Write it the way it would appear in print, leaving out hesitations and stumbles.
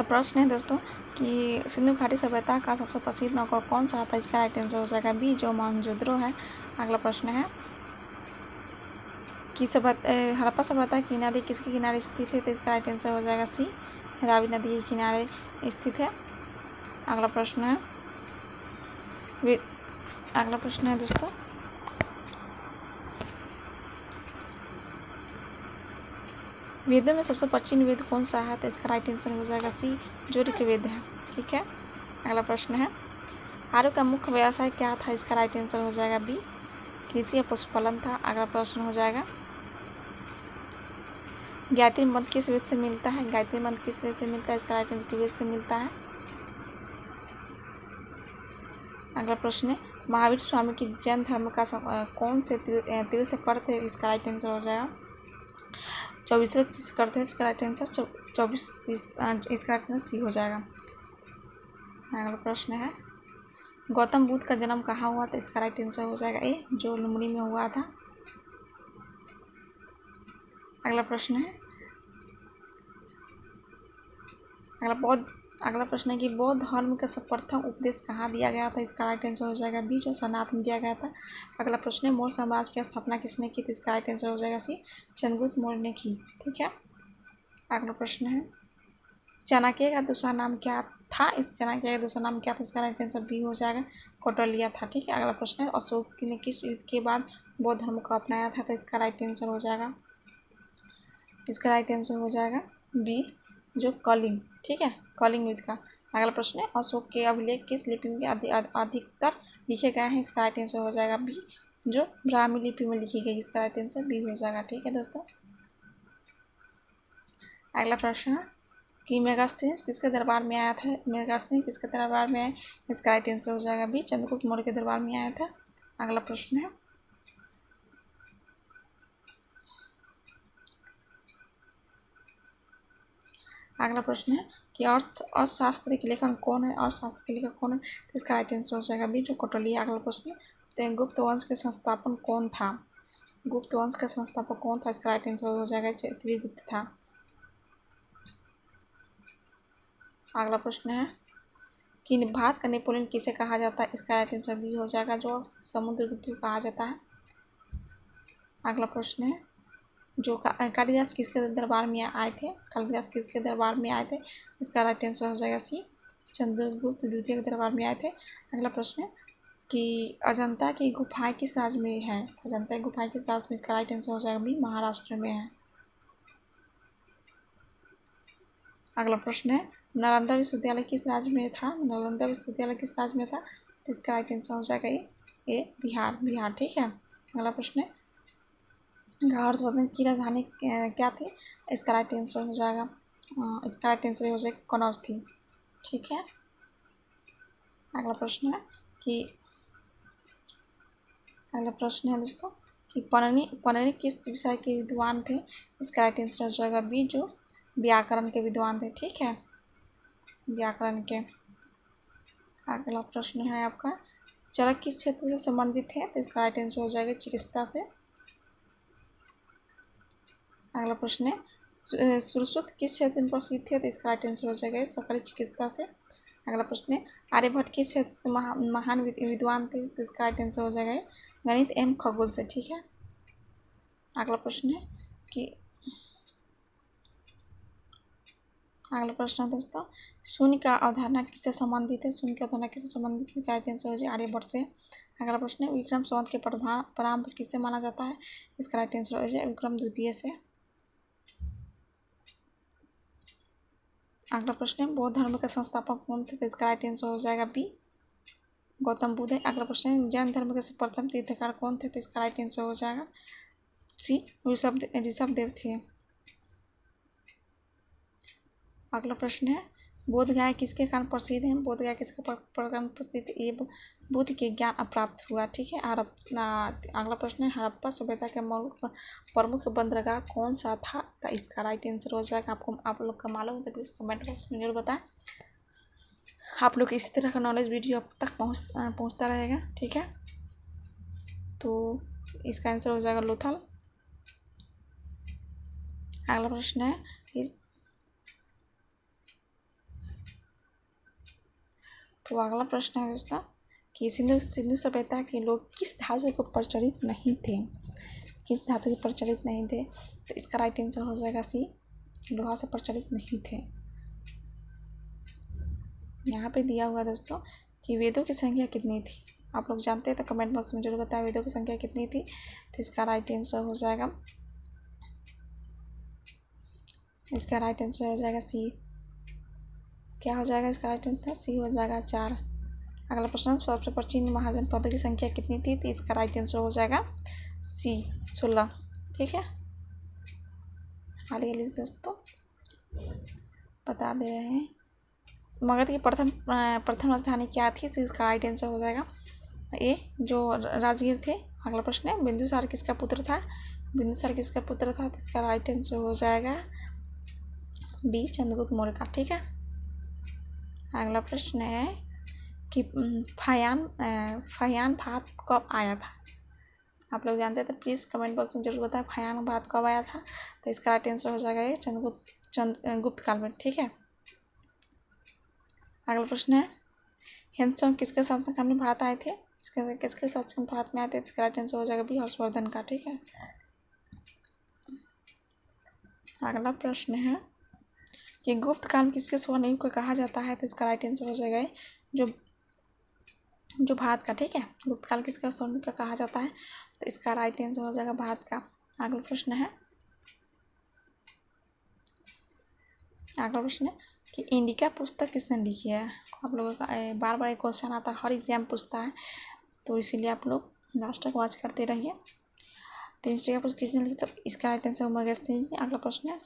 तो प्रश्न है दोस्तों कि सिंधु घाटी सभ्यता का सबसे प्रसिद्ध नगर कौन सा था। इसका राइट आंसर हो जाएगा बी, जो मोहनजोदड़ो है। अगला प्रश्न है कि हड़प्पा सभ्यता की नदी किसके किनारे स्थित है। तो इसका राइट आंसर हो जाएगा सी, रावी नदी के किनारे स्थित है। अगला प्रश्न है दोस्तों वेदों में सबसे प्राचीन वेद कौन सा है। तो इसका राइट आंसर हो जाएगा सी, जो ऋग्वेद है। ठीक है। अगला प्रश्न है आर्यों का मुख्य व्यवसाय क्या था। इसका राइट आंसर हो जाएगा बी, कृषि या पशुपालन था। अगला प्रश्न हो जाएगा गायत्री मंत्र किस वेद से मिलता है। गायत्री मंत्र किस वेद से मिलता है। इसका राइट आंसर ऋग्वेद से मिलता है। अगला प्रश्न है महावीर स्वामी की जैन धर्म का कौन से तीर्थ कर थे। इसका राइट आंसर हो जाएगा 24वें तीर्थंकर थे। इसका राइट आंसर 24 इसका राइट आंसर सी हो जाएगा। अगला प्रश्न है गौतम बुद्ध का जन्म कहाँ हुआ था। इसका राइट आंसर हो जाएगा ए, जो लुम्बिनी में हुआ था। अगला प्रश्न है अगला प्रश्न है कि बौद्ध धर्म का प्रथम उपदेश कहाँ दिया गया था। इसका राइट आंसर हो जाएगा बी, जो सनातन में दिया गया था। अगला प्रश्न है मौर्य साम्राज्य की स्थापना किसने की थी। इसका राइट आंसर हो जाएगा सी, चंद्रगुप्त मौर्य ने की। ठीक है। अगला प्रश्न है चाणक्य का दूसरा नाम क्या था। इस चाणक्य का दूसरा नाम क्या था। इसका राइट आंसर बी हो जाएगा कौटिल्य था। ठीक है। अगला प्रश्न है अशोक ने किस युद्ध के बाद बौद्ध धर्म को अपनाया था। तो इसका राइट आंसर हो जाएगा बी, जो कलिंग। ठीक है, कलिंग युद्ध का। अगला प्रश्न है अशोक के अभिलेख किस लिपि में अधिकतर लिखे गए हैं। इसका राइट आंसर हो जाएगा बी, जो ब्राह्मी लिपि में लिखी गई। इसका राइट आंसर बी हो जाएगा। ठीक है दोस्तों। अगला प्रश्न है कि मेगास्थनीज किसके दरबार में आया था। मेगास्थनीज किसके दरबार में आया। इसका राइट आंसर हो जाएगा बी, चंद्रगुप्त मौर्य के दरबार में आया था। अगला प्रश्न है कि अर्थशास्त्र के लेखक कौन है। अर्थशास्त्र के लेखक कौन है। तो इसका राइट आंसर हो जाएगा बी, जो कौटिल्य। अगला प्रश्न है गुप्त वंश के संस्थापक कौन था। गुप्त वंश का संस्थापक कौन था। इसका राइट आंसर हो जाएगा श्रीगुप्त था। अगला प्रश्न है कि भारत का नेपोलियन किसे कहा जाता है। इसका राइट आंसर बी हो जाएगा, जो समुद्रगुप्त को कहा जाता है। अगला प्रश्न है जो कालिदास किसके दरबार में आए थे। कालिदास किसके दरबार में आए थे। इसका राइट आंसर हो जाएगा सी, चंद्रगुप्त द्वितीय के दरबार में आए थे। अगला प्रश्न है कि अजंता की गुफाएं किस राज्य में है। अजंता की गुफाएं किस राज्य में। इसका राइट आंसर हो जाएगा बी, महाराष्ट्र में है। अगला प्रश्न है नालंदा विश्वविद्यालय किस राज्य में था। नालंदा विश्वविद्यालय किस राज्य में था। तो इसका राइट आंसर हो जाएगा ए बिहार। ठीक है। अगला प्रश्न है हर्षवर्धन की राजधानी क्या थी। इसका राइट आंसर हो जाएगा कनौज थी। ठीक है। अगला प्रश्न है दोस्तों कि पणिनि किस विषय के विद्वान थे। इसका राइट आंसर हो जाएगा बी, जो व्याकरण के विद्वान थे। ठीक है, व्याकरण के। अगला प्रश्न है आपका चरक किस क्षेत्र से संबंधित है। तो इसका राइट आंसर हो जाएगा चिकित्सा से। अगला प्रश्न है सुश्रुत किस क्षेत्र में प्रसिद्ध है। तो इसका राइट आंसर हो जाएगा सकल चिकित्सा से। अगला प्रश्न है आर्यभट्ट किस क्षेत्र से महान विद्वान थे। तो इसका राइट आंसर हो जाएगा गणित एवं खगोल से। ठीक है। अगला प्रश्न है दोस्तों शून्य का अवधारणा किससे संबंधित है। शून्य की अवधारणा किससे संबंधित है। राइट आंसर हो जाएगा आर्यभट्ट से। अगला प्रश्न है विक्रम संवत के प्रारंभ किससे माना जाता है। इसका राइट आंसर हो जाएगा विक्रम द्वितीय से। अगला प्रश्न है बौद्ध धर्म के संस्थापक कौन थे। तो इसका राइट आंसर हो जाएगा बी, गौतम बुद्ध है। अगला प्रश्न है जैन धर्म के प्रथम तीर्थकार कौन थे। तो इसका राइट आंसर हो जाएगा सी, ऋषभदेव थे। अगला प्रश्न है बोध गया किसके कारण प्रसिद्ध है। बोध गया किसके कारण प्रसिद्ध है। ये बुद्ध के ज्ञान प्राप्त हुआ। ठीक है। अगला प्रश्न है हड़प्पा सभ्यता के प्रमुख बंदरगाह कौन सा था। तो इसका राइट आंसर हो जाएगा आप लोग का मालूम है तो प्लीज़ कमेंट बॉक्स में जरूर बताएं। आप लोग इसी तरह का नॉलेज वीडियो अब तक पहुँचता रहेगा। ठीक है, तो इसका आंसर हो जाएगा लोथल। अगला प्रश्न है तो अगला प्रश्न है दोस्तों कि सिंधु सिंधु सभ्यता के लोग किस धातु को प्रचलित नहीं थे, किस धातु के प्रचलित नहीं थे। तो इसका राइट आंसर हो जाएगा सी, लोहा से प्रचलित नहीं थे। यहाँ पे दिया हुआ दोस्तों कि वेदों की संख्या कितनी थी, आप लोग जानते हैं तो कमेंट बॉक्स में जरूर बताएं वेदों की संख्या कितनी थी। तो इसका राइट आंसर हो जाएगा, इसका राइट आंसर हो जाएगा सी। क्या हो जाएगा इसका राइट आंसर? सी हो जाएगा 4। अगला प्रश्न, सबसे प्राचीन महाजनपदों की संख्या कितनी थी। तो इसका राइट आंसर हो जाएगा सी 16। ठीक है, हाल दोस्तों बता दे रहे हैं। मगध की प्रथम राजधानी क्या थी। तो इसका राइट आंसर हो जाएगा ए, जो राजगीर थे। अगला प्रश्न है, बिंदुसार किसका पुत्र था। बिंदुसार किसका पुत्र था। तो इसका राइट आंसर हो जाएगा बी, चंद्रगुप्त मौर्य का। ठीक है, अगला प्रश्न है कि फयान भारत कब आया था। आप लोग जानते हैं तो प्लीज़ कमेंट बॉक्स में जरूर बताएं फयान भारत कब आया था। तो इसका राइट आंसर हो जाएगा ये चंद्रगुप्त काल में। ठीक है, अगला प्रश्न है, हिंदुस्तान किसके शासनकाल में भारत आए थे। किसके शासन भारत में आए थे। इसका राइट आंसर हो जाएगा बी, हर्षवर्धन का। ठीक है, अगला प्रश्न है कि गुप्त काल में किसके स्वर्ण युग को कहा जाता है। तो इसका राइट आंसर हो जाएगा जो भारत का। ठीक है, गुप्त काल किसका स्वर्ण युग का कहा जाता है। तो इसका राइट आंसर हो जाएगा भारत का। अगला प्रश्न है कि इंडिका पुस्तक किसने लिखी है। आप लोगों का बार बार एक क्वेश्चन आता है, हर एग्जाम पूछता है, तो इसीलिए आप लोग लास्ट तक वॉच करते रहिए। तो इंडिका पुस्तक किसने लिखी। तो इसका राइट आंसर होगा। अगला प्रश्न है